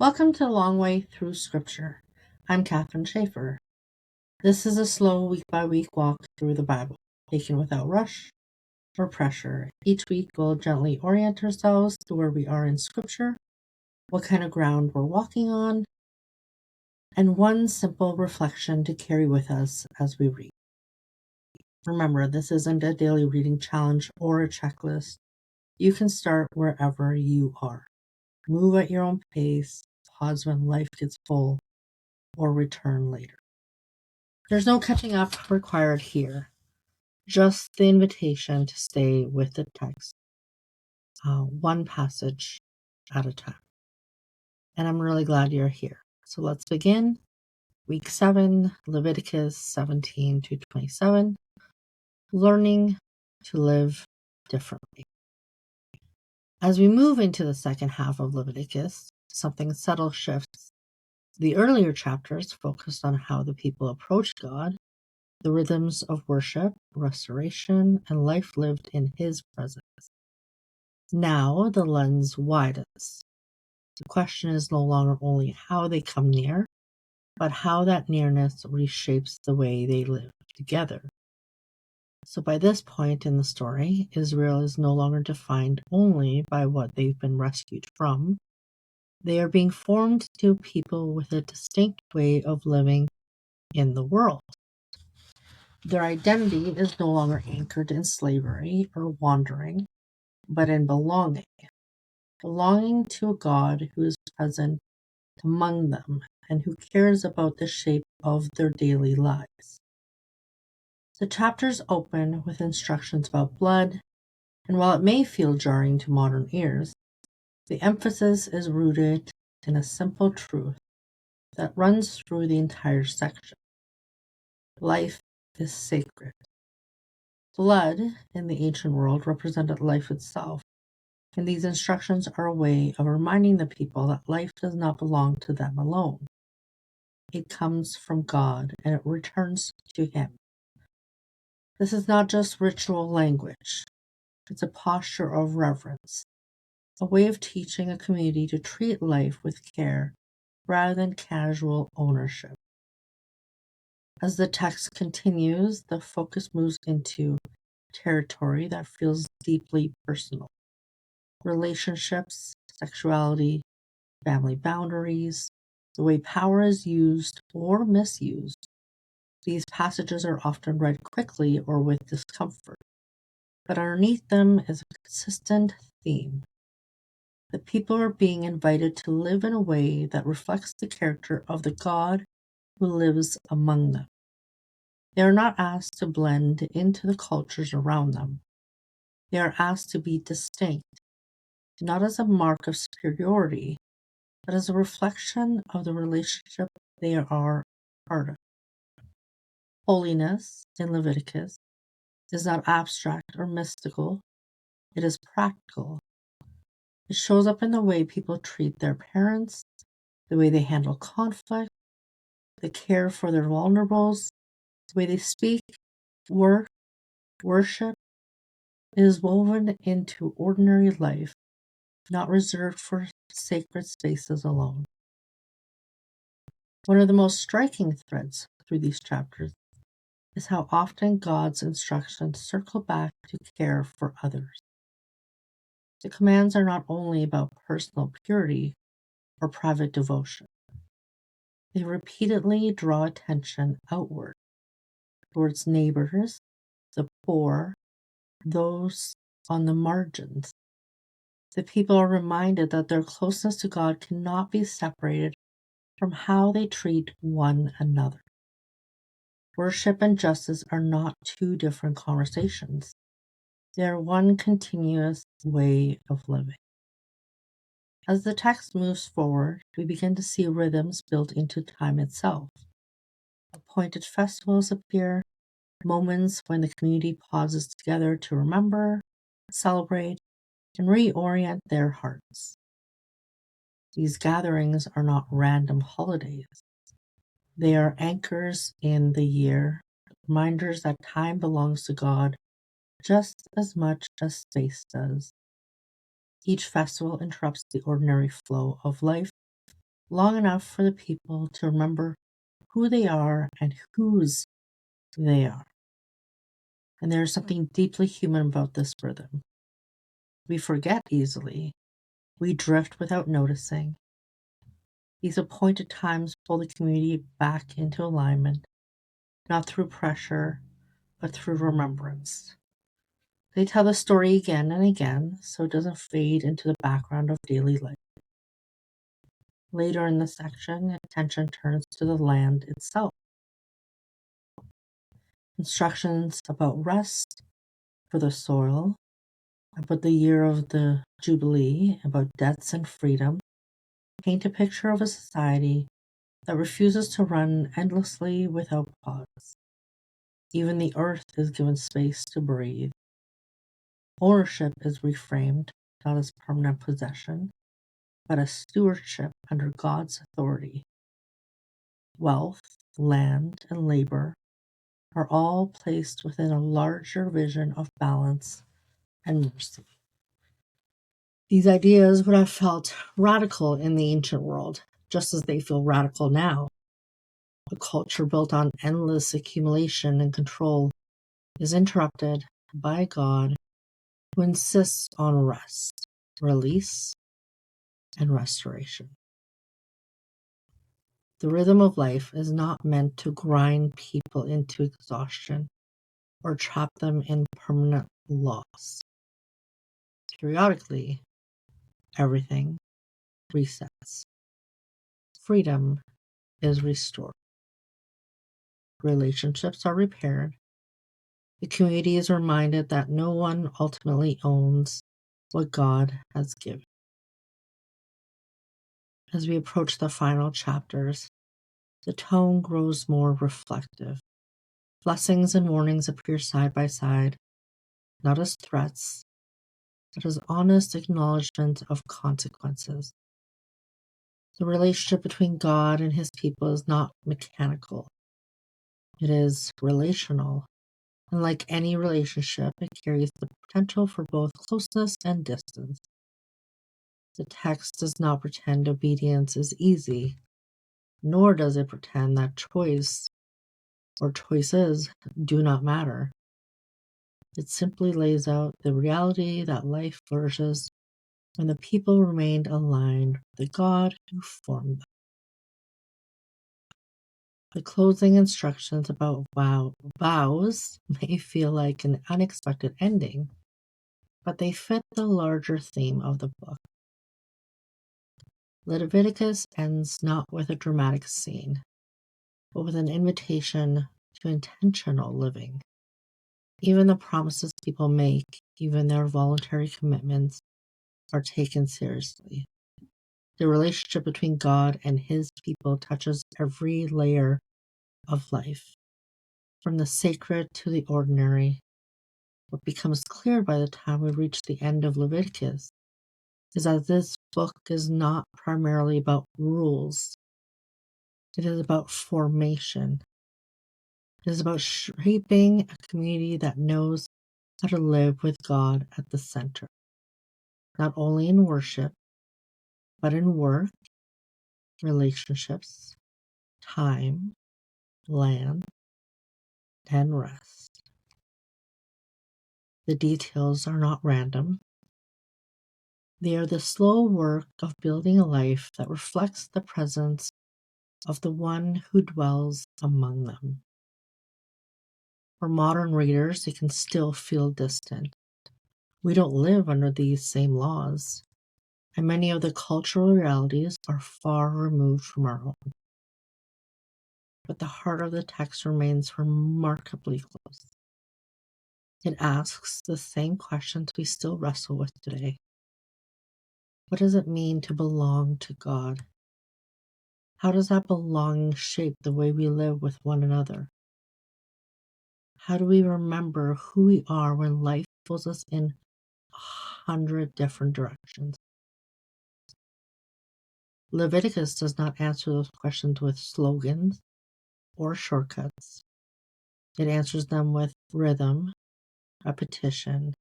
Welcome to Long Way Through Scripture. I'm Katherine Schaefer. This is a slow week-by-week walk through the Bible, taken without rush or pressure. Each week we'll gently orient ourselves to where we are in Scripture, what kind of ground we're walking on, and one simple reflection to carry with us as we read. Remember, this isn't a daily reading challenge or a checklist. You can start wherever you are. Move at your own pace, pause when life gets full, or return later. There's no catching up required here, just the invitation to stay with the text, one passage at a time. And I'm really glad you're here. So let's begin. Week 7, Leviticus 17 to 27, learning to live differently. As we move into the second half of Leviticus, something subtle shifts. The earlier chapters focused on how the people approached God, the rhythms of worship, restoration, and life lived in His presence. Now the lens widens. The question is no longer only how they come near, but how that nearness reshapes the way they live together. So by this point in the story, Israel is no longer defined only by what they've been rescued from. They are being formed to people with a distinct way of living in the world. Their identity is no longer anchored in slavery or wandering, but in belonging. Belonging to a God who is present among them and who cares about the shape of their daily lives. The chapters open with instructions about blood, and while it may feel jarring to modern ears, the emphasis is rooted in a simple truth that runs through the entire section. Life is sacred. Blood in the ancient world represented life itself, and these instructions are a way of reminding the people that life does not belong to them alone. It comes from God and it returns to Him. This is not just ritual language. It's a posture of reverence, a way of teaching a community to treat life with care rather than casual ownership. As the text continues, the focus moves into territory that feels deeply personal. Relationships, sexuality, family boundaries, the way power is used or misused. These passages are often read quickly or with discomfort, but underneath them is a consistent theme. The people are being invited to live in a way that reflects the character of the God who lives among them. They are not asked to blend into the cultures around them. They are asked to be distinct, not as a mark of superiority, but as a reflection of the relationship they are part of. Holiness in Leviticus is not abstract or mystical, it is practical. It shows up in the way people treat their parents, the way they handle conflict, the care for their vulnerables, the way they speak, work, worship. It is woven into ordinary life, not reserved for sacred spaces alone. One of the most striking threads through these chapters is how often God's instructions circle back to care for others. The commands are not only about personal purity or private devotion. They repeatedly draw attention outward, towards neighbors, the poor, those on the margins. The people are reminded that their closeness to God cannot be separated from how they treat one another. Worship and justice are not two different conversations. They are one continuous way of living. As the text moves forward, we begin to see rhythms built into time itself. Appointed festivals appear, moments when the community pauses together to remember, celebrate, and reorient their hearts. These gatherings are not random holidays. They are anchors in the year, reminders that time belongs to God just as much as space does. Each festival interrupts the ordinary flow of life, long enough for the people to remember who they are and whose they are. And there is something deeply human about this rhythm. We forget easily. We drift without noticing. These appointed times pull the community back into alignment, not through pressure, but through remembrance. They tell the story again and again so it doesn't fade into the background of daily life. Later in the section, attention turns to the land itself. Instructions about rest for the soil, about the year of the Jubilee, about debts and freedom, paint a picture of a society that refuses to run endlessly without pause. Even the earth is given space to breathe. Ownership is reframed not as permanent possession, but as stewardship under God's authority. Wealth, land, and labor are all placed within a larger vision of balance and mercy. These ideas would have felt radical in the ancient world, just as they feel radical now. A culture built on endless accumulation and control is interrupted by a God who insists on rest, release, and restoration. The rhythm of life is not meant to grind people into exhaustion or trap them in permanent loss. Periodically, everything resets. Freedom is restored. Relationships are repaired. The community is reminded that no one ultimately owns what God has given. As we approach the final chapters, the tone grows more reflective. Blessings and warnings appear side by side, not as threats, but as honest acknowledgement of consequences. The relationship between God and his people is not mechanical. It is relational. And like any relationship, it carries the potential for both closeness and distance. The text does not pretend obedience is easy, nor does it pretend that choice or choices do not matter. It simply lays out the reality that life flourishes when the people remained aligned with the God who formed them. The closing instructions about vows may feel like an unexpected ending, but they fit the larger theme of the book. Leviticus ends not with a dramatic scene, but with an invitation to intentional living. Even the promises people make, even their voluntary commitments, are taken seriously. The relationship between God and his people touches every layer of life, from the sacred to the ordinary. What becomes clear by the time we reach the end of Leviticus is that this book is not primarily about rules. It is about formation. It is about shaping a community that knows how to live with God at the center, not only in worship, but in work, relationships, time, land, and rest. The details are not random. They are the slow work of building a life that reflects the presence of the one who dwells among them. For modern readers, it can still feel distant. We don't live under these same laws, and many of the cultural realities are far removed from our own. But the heart of the text remains remarkably close. It asks the same questions we still wrestle with today. What does it mean to belong to God? How does that belonging shape the way we live with one another? How do we remember who we are when life pulls us in 100 different directions? Leviticus does not answer those questions with slogans or shortcuts. It answers them with rhythm, repetition,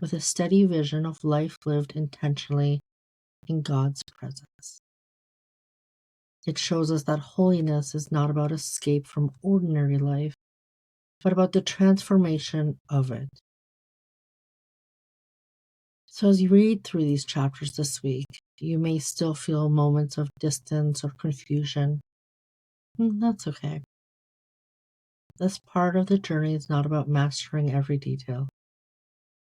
with a steady vision of life lived intentionally in God's presence. It shows us that holiness is not about escape from ordinary life, but about the transformation of it. So as you read through these chapters this week, you may still feel moments of distance or confusion. That's okay. This part of the journey is not about mastering every detail.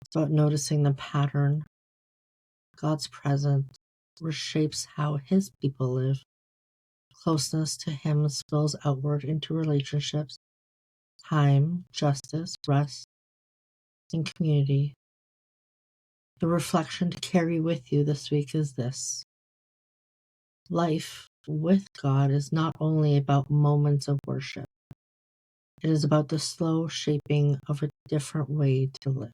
It's about noticing the pattern. God's presence reshapes how His people live. Closeness to Him spills outward into relationships, time, justice, rest, and community. The reflection to carry with you this week is this: life with God is not only about moments of worship, it is about the slow shaping of a different way to live.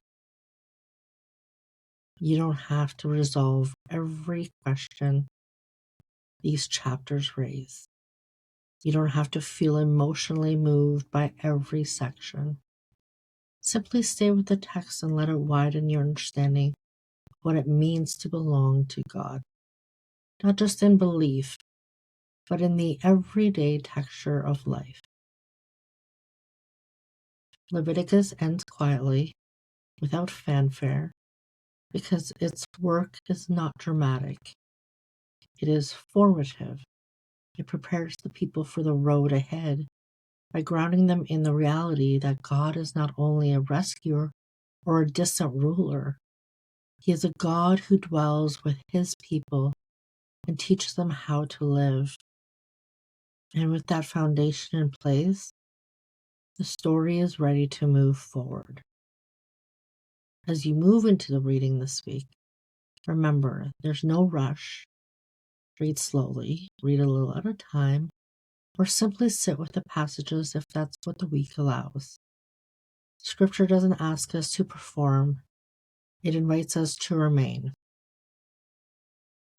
You don't have to resolve every question these chapters raise. You don't have to feel emotionally moved by every section. Simply stay with the text and let it widen your understanding of what it means to belong to God, not just in belief, but in the everyday texture of life. Leviticus ends quietly, without fanfare, because its work is not dramatic. It is formative. It prepares the people for the road ahead by grounding them in the reality that God is not only a rescuer or a distant ruler. He is a God who dwells with His people and teaches them how to live. And with that foundation in place, the story is ready to move forward. As you move into the reading this week, remember there's no rush. Read slowly, read a little at a time, or simply sit with the passages if that's what the week allows. Scripture doesn't ask us to perform, it invites us to remain.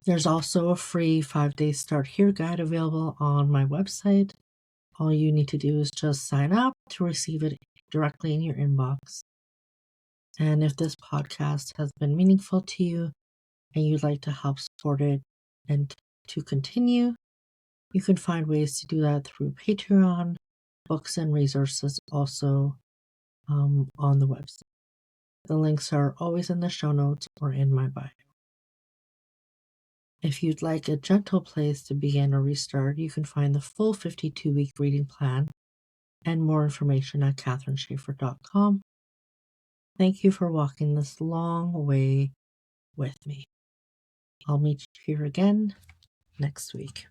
There's also a free 5-day Start Here guide available on my website. All you need to do is just sign up to receive it directly in your inbox. And if this podcast has been meaningful to you and you'd like to help support it and to continue, you can find ways to do that through Patreon, books, and resources also on the website. The links are always in the show notes or in my bio. If you'd like a gentle place to begin or restart, you can find the full 52-week reading plan and more information at katherineschaefer.com. Thank you for walking this long way with me. I'll meet you here again next week.